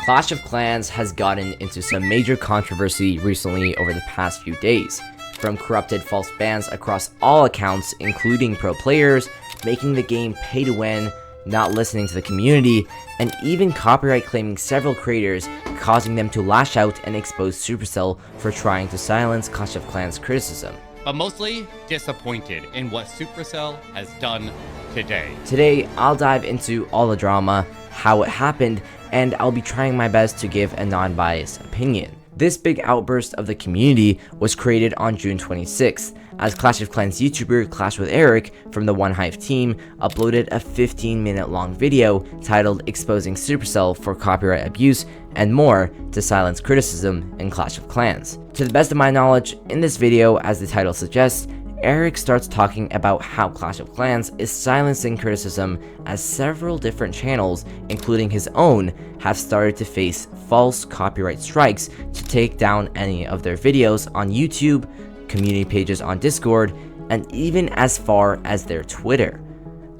Clash of Clans has gotten into some major controversy recently over the past few days, from corrupted false bans across all accounts, including pro players, making the game pay to win, not listening to the community, and even copyright claiming several creators, causing them to lash out and expose Supercell for trying to silence Clash of Clans criticism. But mostly disappointed in what Supercell has done today. Today, I'll dive into all the drama, how it happened, and I'll be trying my best to give a non-biased opinion. This big outburst of the community was created on June 26th, as Clash of Clans YouTuber Clash with Eric from the One Hive team uploaded a 15-minute long video titled Exposing Supercell for Copyright Abuse and More to Silence Criticism in Clash of Clans. To the best of my knowledge, in this video, as the title suggests, Eric starts talking about how Clash of Clans is silencing criticism as several different channels, including his own, have started to face false copyright strikes to take down any of their videos on YouTube, community pages on Discord, and even as far as their Twitter.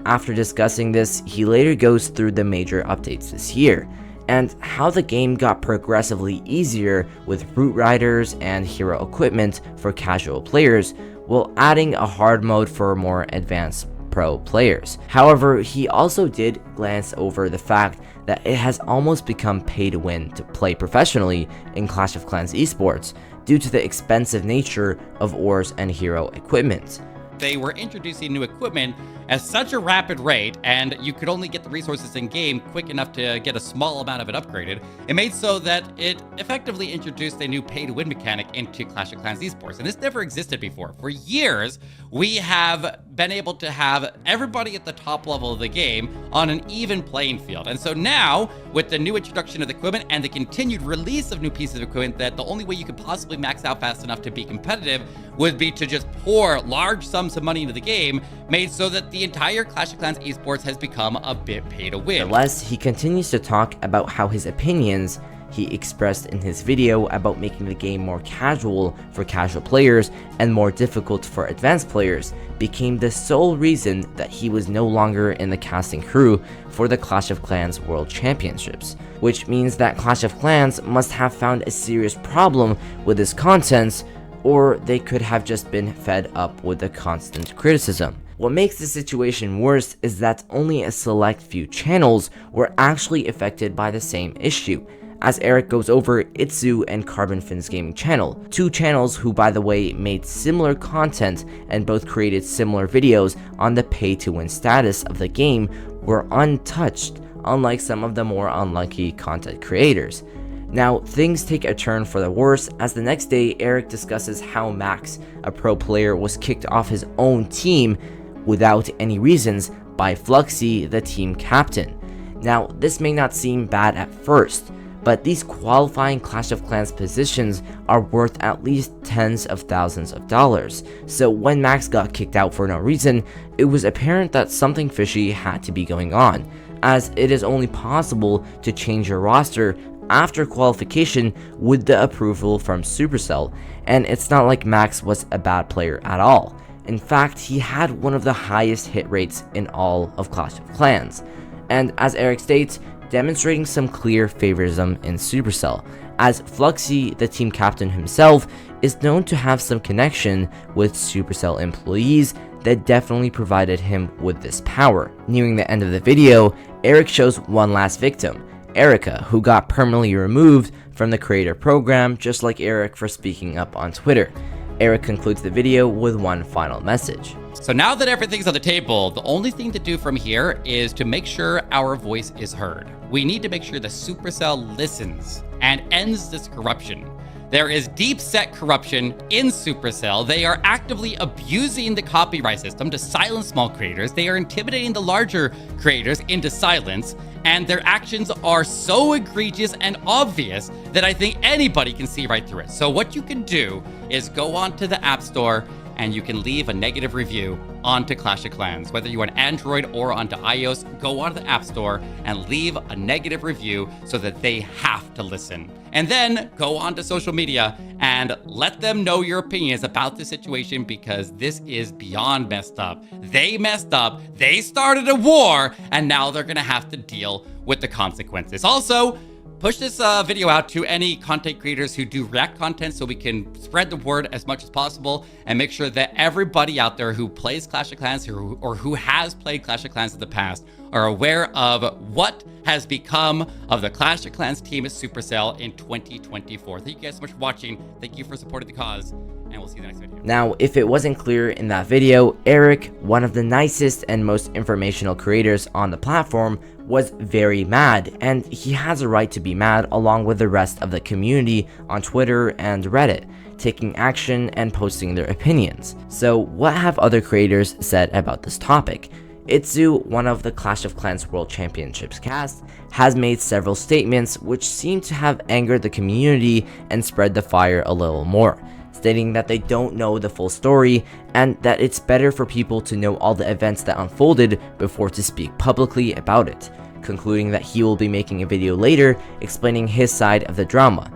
After discussing this, he later goes through the major updates this year, and how the game got progressively easier with root riders and hero equipment for casual players, while adding a hard mode for more advanced pro players. However, he also did glance over the fact that it has almost become pay to win to play professionally in Clash of Clans esports due to the expensive nature of ores and hero equipment. They were introducing new equipment at such a rapid rate, and you could only get the resources in game quick enough to get a small amount of it upgraded. It made so that it effectively introduced a new pay-to-win mechanic into Clash of Clans esports, and this never existed before. For years, we have been able to have everybody at the top level of the game on an even playing field. And so now, with the new introduction of the equipment and the continued release of new pieces of equipment, that the only way you could possibly max out fast enough to be competitive would be to just pour large sums of money into the game, made so that the entire Clash of Clans esports has become a bit pay to win. Nonetheless, he continues to talk about how his opinions he expressed in his video about making the game more casual for casual players and more difficult for advanced players became the sole reason that he was no longer in the casting crew for the Clash of Clans World Championships, which means that Clash of Clans must have found a serious problem with his content, or they could have just been fed up with the constant criticism. What makes the situation worse is that only a select few channels were actually affected by the same issue, as Eric goes over Itzu and Carbonfin's gaming channel, two channels who, by the way, made similar content and both created similar videos on the pay-to-win status of the game, were untouched, unlike some of the more unlucky content creators. Now, things take a turn for the worse, as the next day Eric discusses how Max, a pro player, was kicked off his own team without any reasons by Fluxy, the team captain. Now, this may not seem bad at first, but these qualifying Clash of Clans positions are worth at least tens of thousands of dollars. So when Max got kicked out for no reason, it was apparent that something fishy had to be going on, as it is only possible to change your roster after qualification with the approval from Supercell, and it's not like Max was a bad player at all. In fact, he had one of the highest hit rates in all of Clash of Clans, and as Eric states, demonstrating some clear favoritism in Supercell, as Fluxy, the team captain himself, is known to have some connection with Supercell employees that definitely provided him with this power. Nearing the end of the video, Eric shows one last victim, Erica, who got permanently removed from the creator program, just like Eric for speaking up on Twitter. Eric concludes the video with one final message. So now that everything's on the table, the only thing to do from here is to make sure our voice is heard. We need to make sure that Supercell listens and ends this corruption. There is deep-set corruption in Supercell. They are actively abusing the copyright system to silence small creators. They are intimidating the larger creators into silence, and their actions are so egregious and obvious that I think anybody can see right through it. So what you can do is go onto the App Store and you can leave a negative review onto Clash of Clans. Whether you're on Android or onto iOS, go onto the App Store and leave a negative review so that they have to listen. And then go onto social media and let them know your opinions about the situation, because this is beyond messed up. They messed up, they started a war, and now they're gonna have to deal with the consequences. Also, Push this video out to any content creators who do React content so we can spread the word as much as possible and make sure that everybody out there who plays Clash of Clans or who has played Clash of Clans in the past are aware of what has become of the Clash of Clans team at Supercell in 2024. Thank you guys so much for watching. Thank you for supporting the cause, and we'll see you in the next video. Now, if it wasn't clear in that video, Eric, one of the nicest and most informational creators on the platform, was very mad, and he has a right to be mad along with the rest of the community on Twitter and Reddit, taking action and posting their opinions. So what have other creators said about this topic? Itzu, one of the Clash of Clans World Championships cast, has made several statements which seem to have angered the community and spread the fire a little more, stating that they don't know the full story and that it's better for people to know all the events that unfolded before to speak publicly about it, concluding that he will be making a video later explaining his side of the drama.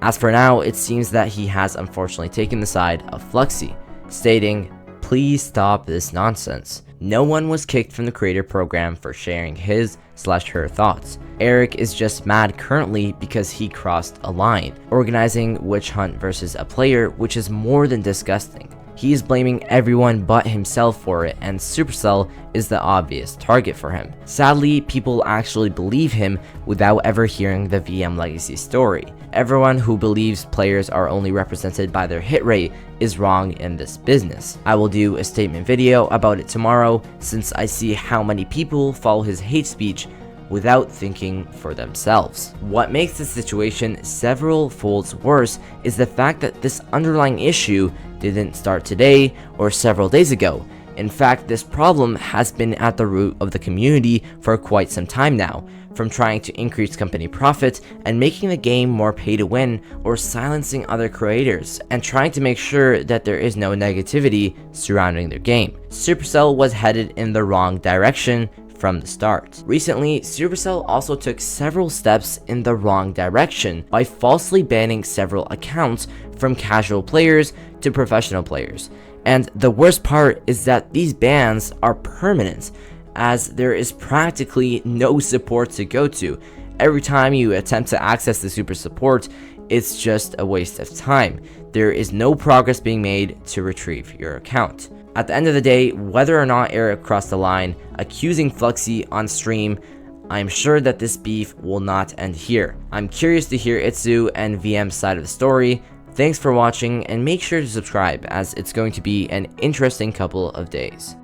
As for now, it seems that he has unfortunately taken the side of Fluxy, stating, "Please stop this nonsense." No one was kicked from the creator program for sharing his/her thoughts. Eric is just mad currently because he crossed a line, organizing witch hunt versus a player, which is more than disgusting. He is blaming everyone but himself for it, and Supercell is the obvious target for him. Sadly, people actually believe him without ever hearing the VM Legacy story. Everyone who believes players are only represented by their hit rate is wrong in this business. I will do a statement video about it tomorrow, since I see how many people follow his hate speech without thinking for themselves. What makes the situation several folds worse is the fact that this underlying issue didn't start today or several days ago. In fact, this problem has been at the root of the community for quite some time now, from trying to increase company profit and making the game more pay to win, or silencing other creators and trying to make sure that there is no negativity surrounding their game. Supercell was headed in the wrong direction from the start. Recently, Supercell also took several steps in the wrong direction by falsely banning several accounts from casual players to professional players. And the worst part is that these bans are permanent, as there is practically no support to go to. Every time you attempt to access the super support, it's just a waste of time. There is no progress being made to retrieve your account. At the end of the day, whether or not Eric crossed the line, accusing Fluxy on stream, I'm sure that this beef will not end here. I'm curious to hear Itzu and VM's side of the story. Thanks for watching, and make sure to subscribe, as it's going to be an interesting couple of days.